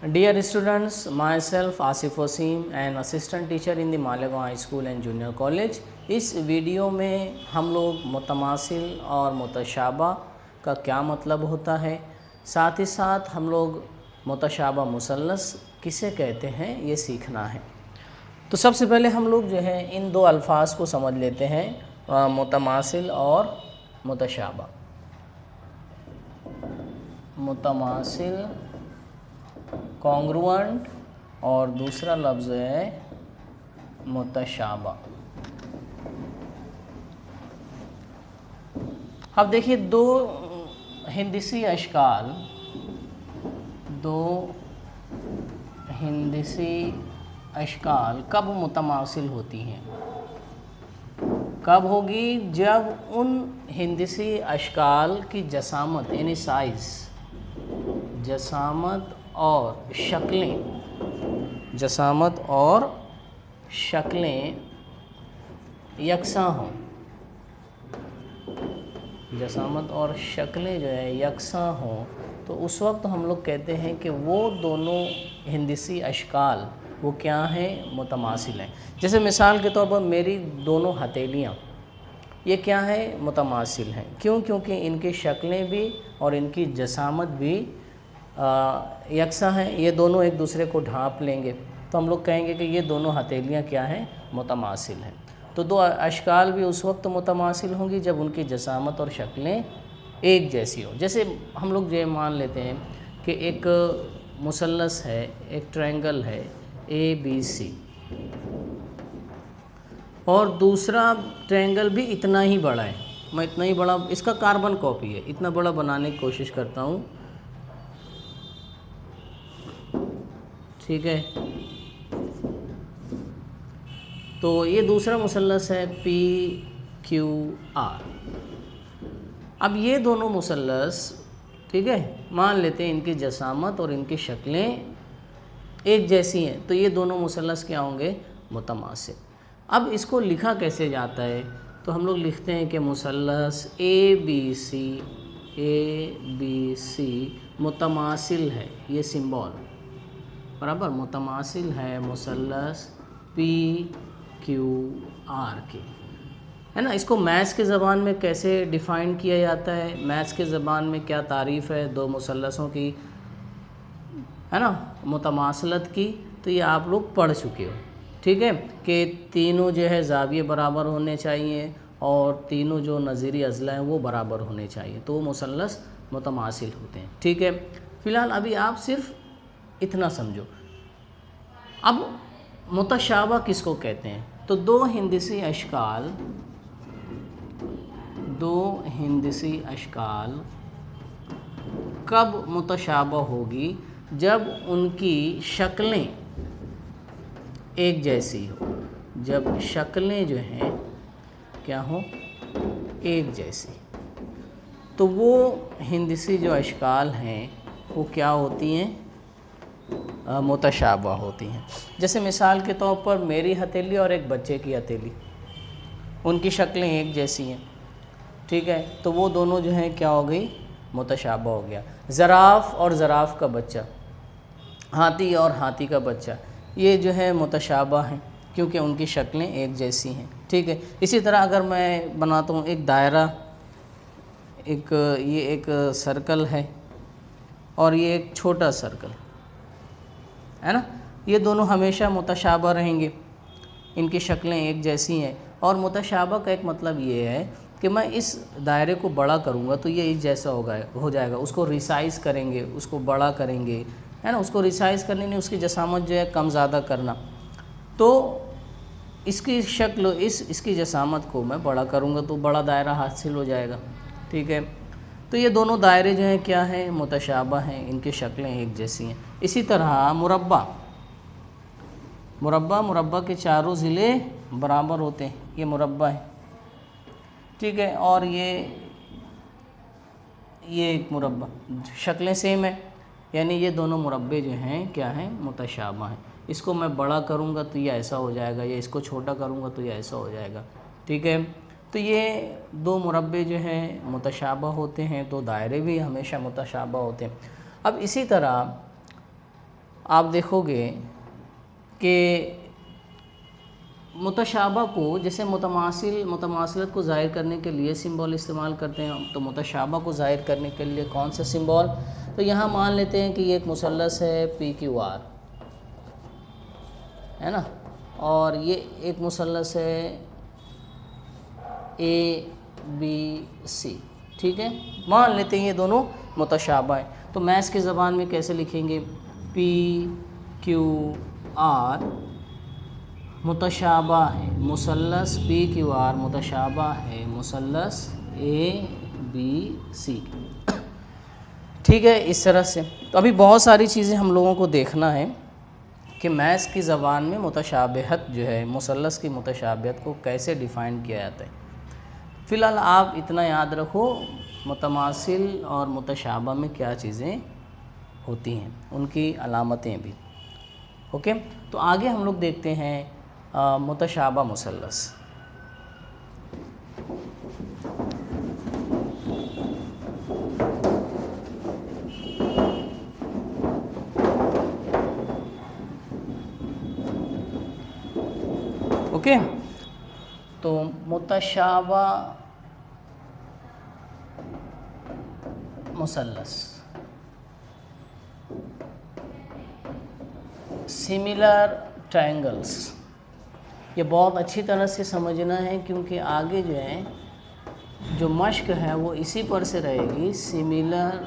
Dear students, myself Asif Wasim and assistant teacher in the Malegaon High School and Junior College। इस video में हम लोग मुतमासिल और मुतशाबा का क्या मतलब होता है, साथ ही साथ हम लोग मुतशाबा मुसल्लस किसे कहते हैं ये सीखना है। तो सबसे पहले हम लोग जो है इन दो अल्फाज को समझ लेते हैं, मुतमासिल और मुतशाबा। मुतमासिल कॉन्ग्रुएंट और दूसरा लफ्ज़ है मुतशाबा। अब देखिए दो हिंदसी अशकाल कब मुतमासिल होती हैं, कब होगी? जब उन हिंदसी अशकाल की जसामत यानी साइज़, जसामत और शक्लें यकसां हों। जसामत और शक्लें जो है यकसां हों तो उस वक्त हम लोग कहते हैं कि वो दोनों हिंदसी अशकाल वो क्या हैं, मुतमासिल हैं। जैसे मिसाल के तौर पर मेरी दोनों हथेलियाँ ये क्या है, मुतमासिल हैं। क्यों? क्योंकि इनकी शक्लें भी और इनकी जसामत भी यकसा हैं। ये दोनों एक दूसरे को ढांप लेंगे तो हम लोग कहेंगे कि ये दोनों हथेलियाँ क्या हैं, मुतमासिल हैं। तो दो अशकाल भी उस वक्त मुतमासिल होंगी जब उनकी जसामत और शक्लें एक जैसी हो। जैसे हम लोग ये मान लेते हैं कि एक मुसल्लस है, एक ट्रायंगल है ABC, और दूसरा ट्रायंगल भी इतना ही बड़ा है। मैं इतना ही बड़ा, इसका कार्बन कॉपी है, इतना बड़ा बनाने की कोशिश करता हूँ, ठीक है। तो ये दूसरा मुसल्लस है PQR। अब ये दोनों मुसल्लस, ठीक है, मान लेते हैं इनकी जसामत और इनकी शक्लें एक जैसी हैं, तो ये दोनों मुसल्लस क्या होंगे, मुतमासिल। अब इसको लिखा कैसे जाता है? तो हम लोग लिखते हैं कि मुसल्लस ABC मुतमासिल है, ये सिंबल बराबर मुतमासिल है मुसल्लस PQR के, है ना। इसको मैथ्स के ज़बान में कैसे डिफ़ाइन किया जाता है, मैथ्स के ज़बान में क्या तारीफ़ है दो मुसल्लसों की, है ना, मुतमासलत की, तो ये आप लोग पढ़ चुके हो, ठीक है, कि तीनों जो है ज़ाविये बराबर होने चाहिए और तीनों जो नज़ीरी अज़ला हैं वो बराबर होने चाहिए, तो वो मुसल्लस मुतमासिल होते हैं, ठीक है। फ़िलहाल अभी आप सिर्फ इतना समझो। अब मुतशाबा किसको कहते हैं? तो दो हिंदसी अशकाल कब मुतशाबा होगी? जब उनकी शक्लें एक जैसी हो, जब शक्लें जो हैं क्या हो, एक जैसी, तो वो हिंदसी जो अशकाल हैं वो क्या होती हैं, मुतशाबा होती हैं। जैसे मिसाल के तौर पर मेरी हथेली और एक बच्चे की हथेली, उनकी शक्लें एक जैसी हैं, ठीक है, तो वो दोनों जो हैं क्या हो गई, मुतशाबा हो गया। ज़राफ़ और ज़राफ़ का बच्चा, हाथी और हाथी का बच्चा, ये जो है मुतशाबा हैं क्योंकि उनकी शक्लें एक जैसी हैं, ठीक है। इसी तरह अगर मैं बनाता हूँ एक दायरा, ये एक सर्कल है और ये एक छोटा सर्कल है ना, ये दोनों हमेशा मुतशाबा रहेंगे, इनकी शक्लें एक जैसी हैं। और मुतशाबा का एक मतलब ये है कि मैं इस दायरे को बड़ा करूँगा तो ये इस जैसा हो जाएगा, उसको रिसाइज़ करेंगे, उसको बड़ा करेंगे, है ना, उसको रिसाइज़ करने नहीं, उसकी जसामत जो है कम ज़्यादा करना, तो इसकी शक्ल इसकी जसामत को मैं बड़ा करूँगा तो बड़ा दायरा हासिल हो जाएगा, ठीक है। तो ये दोनों दायरे जो हैं क्या हैं, मुतशाबा हैं, इनकी शक्लें एक जैसी हैं। इसी तरह मुरब्बा के चारों ज़िले बराबर होते हैं, ये मुरब्बा है, ठीक है, और ये एक मुरब्बा, शक्लें सेम है, यानी ये दोनों मुरब्बे जो हैं क्या हैं, मुतशाबा हैं। इसको मैं बड़ा करूँगा तो ये ऐसा हो जाएगा, या इसको छोटा करूँगा तो ये ऐसा हो जाएगा, ठीक है। तो ये दो मुरब्बे जो हैं मुतशाबा होते हैं, तो दायरे भी हमेशा मुतशाबा होते हैं। अब इसी तरह آپ دیکھو گے کہ متشابہ کو جیسے متماثلت کو ظاہر کرنے کے لیے سمبول استعمال کرتے ہیں، تو متشابہ کو ظاہر کرنے کے لیے کون سا سمبول؟ تو یہاں مان لیتے ہیں کہ یہ ایک مثلث ہے پی کیو آر، ہے نا، اور یہ ایک مثلث ہے اے بی سی، ٹھیک ہے، مان لیتے ہیں یہ دونوں متشابہ ہیں۔ تو میتھس کی زبان میں کیسے لکھیں گے؟ پی کیو آر متشابہ ہے مثلث پی کیو آر، متشابہ ہے مثلث اے بی سی، ٹھیک ہے، اس طرح سے۔ تو ابھی بہت ساری چیزیں ہم لوگوں کو دیکھنا ہے کہ میتھس کی زبان میں متشابہت جو ہے، مثلث کی متشابہت کو کیسے ڈیفائن کیا جاتا ہے۔ فی الحال آپ اتنا یاد رکھو متماثل اور متشابہ میں کیا چیزیں ہوتی ہیں، ان کی علامتیں بھی، اوکے۔ تو آگے ہم لوگ دیکھتے ہیں متشابہ مثلث۔ اوکے، تو متشابہ مثلث، سملر ٹرائنگلز، یہ بہت اچھی طرح سے سمجھنا ہے کیونکہ آگے جو ہے جو مشق ہے وہ اسی پر سے رہے گی، سملر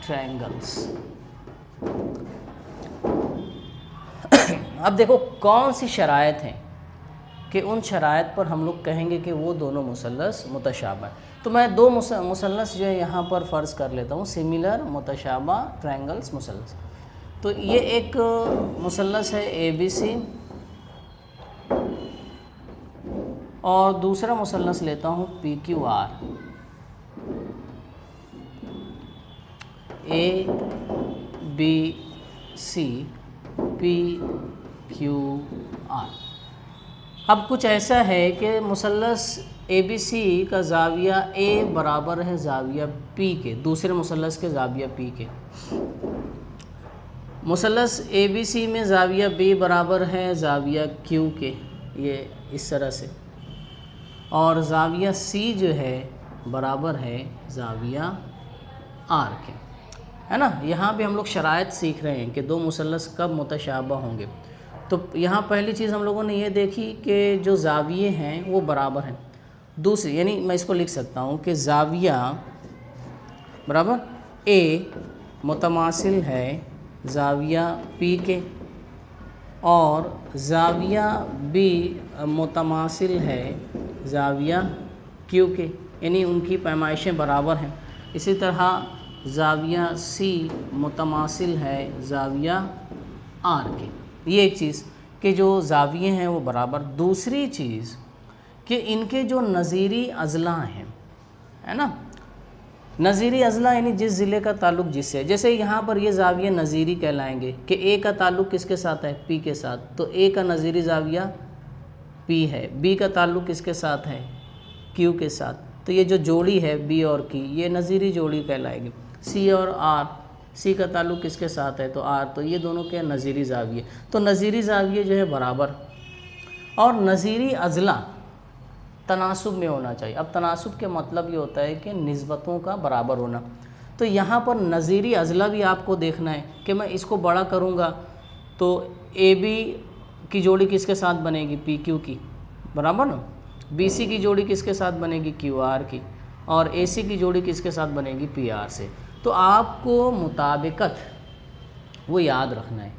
ٹرائنگلز۔ اب دیکھو کون سی شرائط ہیں کہ ان شرائط پر ہم لوگ کہیں گے کہ وہ دونوں مثلث متشابہ ہیں۔ تو میں دو مثلث جو ہے یہاں پر فرض کر لیتا ہوں، سملر متشابہ ٹرائنگلز مثلث۔ تو یہ ایک مثلث ہے اے بی سی، اور دوسرا مثلث لیتا ہوں پی کیو آر، اے بی سی پی کیو آر۔ اب کچھ ایسا ہے کہ مثلث اے بی سی کا زاویہ اے برابر ہے زاویہ پی کے، دوسرے مثلث کے زاویہ پی کے۔ مثلث اے بی سی میں زاویہ بی برابر ہے زاویہ کیو کے، یہ اس طرح سے، اور زاویہ سی جو ہے برابر ہے زاویہ آر کے، ہے نا۔ یہاں بھی ہم لوگ شرائط سیکھ رہے ہیں کہ دو مثلث کب متشابہ ہوں گے۔ تو یہاں پہلی چیز ہم لوگوں نے یہ دیکھی کہ جو زاویے ہیں وہ برابر ہیں۔ دوسری، یعنی میں اس کو لکھ سکتا ہوں کہ زاویہ برابر اے متماثل ہے زاویہ پی کے، اور زاویہ بی متماثل ہے زاویہ کیو کے، یعنی ان کی پیمائشیں برابر ہیں۔ اسی طرح زاویہ سی متماثل ہے زاویہ آر کے۔ یہ ایک چیز کہ جو زاویے ہیں وہ برابر۔ دوسری چیز کہ ان کے جو نظیری اضلاع ہیں، ہے نا، نظیری اضلاع یعنی جس ضلع کا تعلق جس سے، جیسے یہاں پر یہ زاویہ نظیری کہلائیں گے کہ اے کا تعلق کس کے ساتھ ہے؟ پی کے ساتھ، تو اے کا نظیری زاویہ پی ہے، بی کا تعلق کس کے ساتھ ہے؟ کیو کے ساتھ، تو یہ جو جوڑی ہے بی اور کی یہ نظیری جوڑی کہلائے گی۔ سی اور آر، سی کا تعلق کس کے ساتھ ہے؟ تو آر، تو یہ دونوں کے نظیری زاویے، تو نظیری زاویے جو ہے برابر، اور نظیری اضلاع تناسب میں ہونا چاہیے۔ اب تناسب کے مطلب یہ ہوتا ہے کہ نسبتوں کا برابر ہونا۔ تو یہاں پر نظیری اضلاع بھی آپ کو دیکھنا ہے کہ میں اس کو بڑا کروں گا تو اے بی کی جوڑی کس کے ساتھ بنے گی؟ پی کیو کی، برابر نا۔ بی سی کی جوڑی کس کے ساتھ بنے گی؟ کیو آر کی، اور اے سی کی جوڑی کس کے ساتھ بنے گی؟ پی آر سے۔ تو آپ کو مطابقت وہ یاد رکھنا ہے،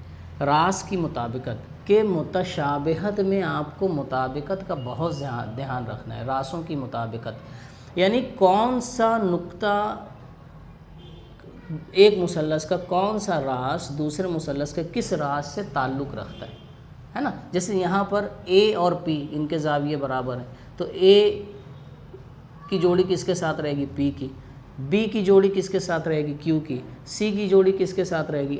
راس کی مطابقت، کہ متشابہت میں آپ کو مطابقت کا بہت دھیان رکھنا ہے، راسوں کی مطابقت، یعنی کون سا نقطہ ایک مثلث کا، کون سا راس دوسرے مثلث کے کس راس سے تعلق رکھتا ہے نا۔ جیسے یہاں پر اے اور پی ان کے زاویے برابر ہیں، تو اے کی جوڑی کس کے ساتھ رہے گی؟ پی کی، بی کی جوڑی کس کے ساتھ رہے گی؟ کیو کی، سی کی جوڑی کس کے ساتھ رہے گی؟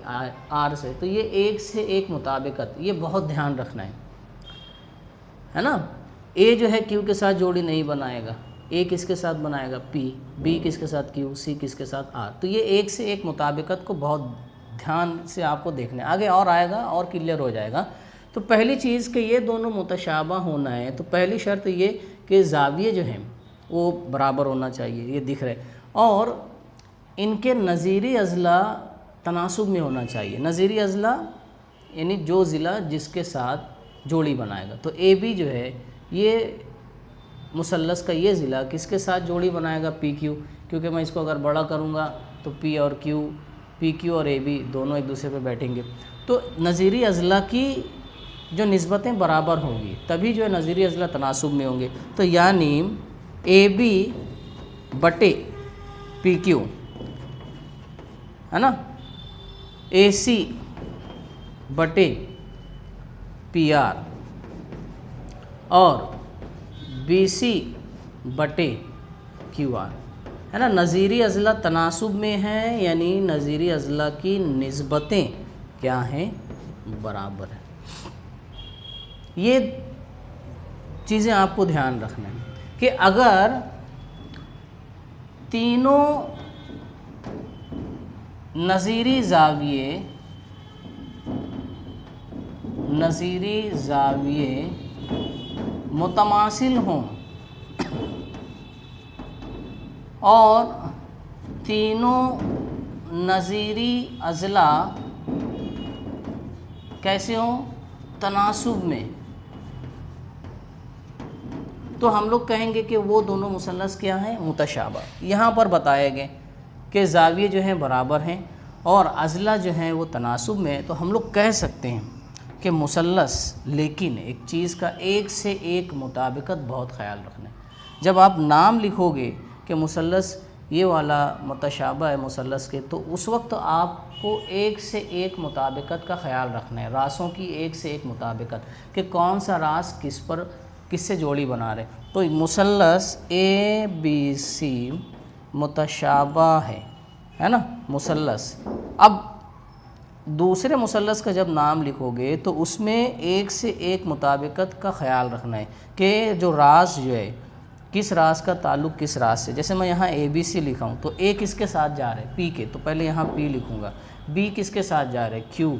آر سے۔ تو یہ ایک سے ایک مطابقت، یہ بہت دھیان رکھنا ہے نا۔ اے جو ہے کیو کے ساتھ جوڑی نہیں بنائے گا، اے کس کے ساتھ بنائے گا؟ پی، بی کس کے ساتھ؟ کیو، سی کس کے ساتھ؟ آر۔ تو یہ ایک سے ایک مطابقت کو بہت ध्यान से आपको देखना है, आगे और आएगा और क्लियर हो जाएगा। तो पहली चीज़ कि ये दोनों मुतशाबा होना है, तो पहली शर्त ये कि ज़ाविये जो हैं वो बराबर होना चाहिए, ये दिख रहे, और इनके नज़ीरी अज़ला तनासुब में होना चाहिए। नज़ीरी अज़ला यानी जो ज़िला जिसके साथ जोड़ी बनाएगा। तो ए बी जो है ये मुसल्लस का ये ज़िला किसके साथ जोड़ी बनाएगा, पी क्यू, क्योंकि मैं इसको अगर बड़ा करूँगा तो पी और क्यू, पी क्यू और ए बी दोनों एक दूसरे पे बैठेंगे। तो नज़ीरी अज़ला की जो निस्बतें बराबर होंगी तभी जो है नज़ीरी अज़ला तनासुब में होंगे। तो यानी ए बी बटे पी क्यू है ना, ए सी बटे पी आर और बी सी बटे क्यू आर, है ना। नज़ीरी अज़ला तनासुब में है, यानी नज़ीरी अज़ला की निस्बतें क्या हैं, बराबर है। ये चीज़ें आपको ध्यान रखना है कि अगर तीनों नज़ीरी ज़ाविये मुतमासिल हों और तीनों नज़ीरी अज़ला कैसे हों, तनासुब में, तो हम लोग कहेंगे कि वो दोनों मुसल्लस क्या हैं, मुतशाबा। यहाँ पर बताए गए कि ज़ाविये जो हैं बराबर हैं और अज़ला जो हैं वो तनासुब में है, तो हम लोग कह सकते हैं कि मुसल्लस, लेकिन एक चीज़ का एक से एक मुताबिकत बहुत ख्याल रखना है। जब आप नाम लिखोगे कि मुसल्लस ये वाला मुतशाबा है मुसल्लस के, तो उस वक्त आपको एक से एक मुताबिकत का ख्याल रखना है, रासों की एक से एक मुताबिकत कि कौन सा रास किससे जोड़ी बना रहे। तो मुसल्लस ए बी सी मुतशाबा है ना मुसल्लस। अब दूसरे मुसल्लस का जब नाम लिखोगे तो उसमें एक से एक मुताबिकत का ख्याल रखना है कि जो रास जो है किस रास का ताल्लुक़ किस रास से। जैसे मैं यहाँ ए बी सी लिखा हूँ तो ए किसके साथ जा रहा है, पी के, तो पहले यहाँ पी लिखूँगा। बी किसके साथ जा रहा है, क्यू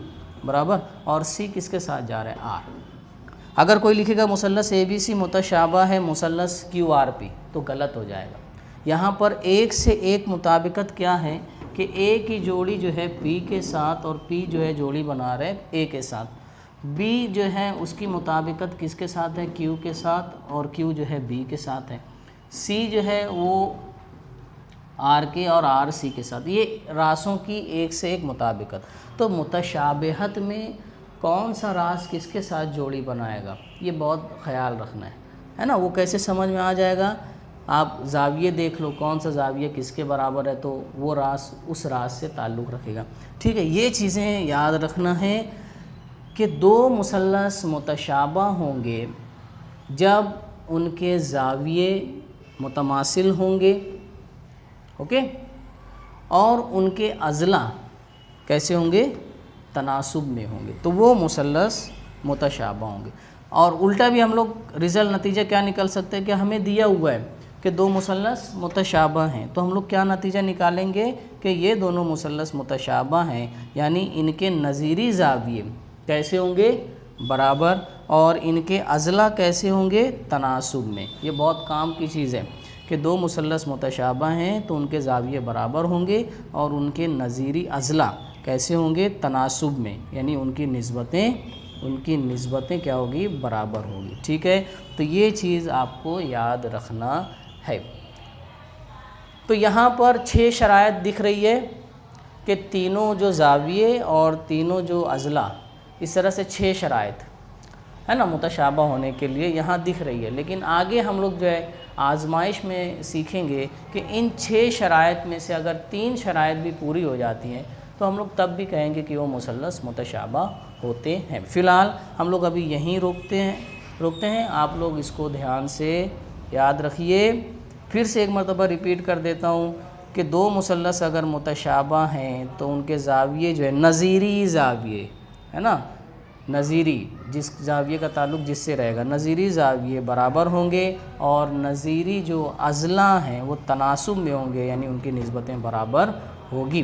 बराबर, और सी किसके साथ जा रहा है, आर। अगर कोई लिखेगा मुसल्लस ए बी सी मुतशाबा है मुसल्लस क्यू आर पी, तो गलत हो जाएगा। यहाँ पर एक से एक मुताबिकत क्या है कि ए की जोड़ी जो है पी के साथ और पी जो है जोड़ी बना रहे ए के साथ, बी जो है उसकी मुताबिकत किसके साथ है, क्यू के साथ, और क्यू जो है बी के साथ है, सी जो है वो आर के और आर सी के साथ। ये रासों की एक से एक मुताबिकत। तो मुतशाबिहत में कौन सा रास किसके साथ जोड़ी बनाएगा, ये बहुत ख्याल रखना है ना। वो कैसे समझ में आ जाएगा, आप ज़ाविये देख लो, कौन सा ज़ाविया किसके बराबर है, तो वो रास उस रास से ताल्लुक़ रखेगा। ठीक है, ये चीज़ें याद रखना है कि दो मुसल्लस मुतशाबा होंगे जब उनके ज़ाविये मुतमासिल होंगे, ओके, और उनके अज़ला कैसे होंगे, तनासुब में होंगे, तो वो मुसल्लस मुतशाबा होंगे। और उल्टा भी हम लोग रिज़ल्ट नतीजा क्या निकल सकते हैं कि हमें दिया हुआ है कि दो मुसल्लस मुतशाबा हैं, तो हम लोग क्या नतीजा निकालेंगे कि ये दोनों मुसल्लस मुतशाबा हैं, यानी इनके नज़ीरी ज़ाविये कैसे होंगे, बराबर, और इनके अज़ला कैसे होंगे, तनासुब में। ये बहुत काम की चीज़ है कि दो मुसल्लस मुतशाबा हैं तो उनके ज़ाविये बराबर होंगे और उनके नज़ीरी अज़ला कैसे होंगे, तनासुब में, यानी उनकी निस्बतें क्या होगी, बराबर होगी। ठीक है, तो ये चीज़ आपको याद रखना है। तो यहाँ पर 6 शराइत दिख रही है कि तीनों जो ज़ाविये और तीनों जो अज़ला, इस तरह से 6 शराइत है ना मुतशाबा होने के लिए यहाँ दिख रही है। लेकिन आगे हम लोग जो है आजमाइश में सीखेंगे कि इन 6 शराइत में से अगर 3 शराइत भी पूरी हो जाती हैं तो हम लोग तब भी कहेंगे कि वो मुसल्लस मुतशाबा होते हैं। फ़िलहाल हम लोग अभी यहीं रोकते हैं। आप लोग इसको ध्यान से याद रखिए। फिर से एक मरतबा रिपीट कर देता हूँ कि दो मुसल्लस अगर मुतशाबा हैं तो उनके ज़ाविये जो है नज़ीरी ज़ाविये है ना, नज़ीरी जिस ज़ाविये का ताल्लुक़ जिससे रहेगा, नज़ीरी ज़ाविये बराबर होंगे और नज़ीरी जो अज़ला हैं वो तनासुब में होंगे, यानी उनकी निस्बतें बराबर होगी।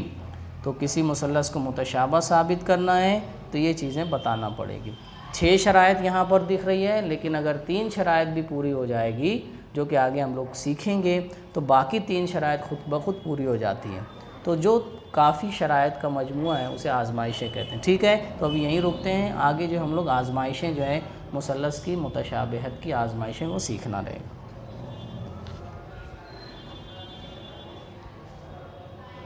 تو کسی مثلث کو متشابہ ثابت کرنا ہے تو یہ چیزیں بتانا پڑے گی۔ 6 شرائط یہاں پر دکھ رہی ہے، لیکن اگر 3 شرائط بھی پوری ہو جائے گی جو کہ آگے ہم لوگ سیکھیں گے تو باقی 3 شرائط خود بخود پوری ہو جاتی ہیں۔ تو جو کافی شرائط کا مجموعہ ہے اسے آزمائشیں کہتے ہیں۔ ٹھیک ہے، تو اب یہیں رکتے ہیں، آگے جو ہم لوگ آزمائشیں جو ہے مثلث کی متشابہت کی آزمائشیں وہ سیکھنا رہے گا۔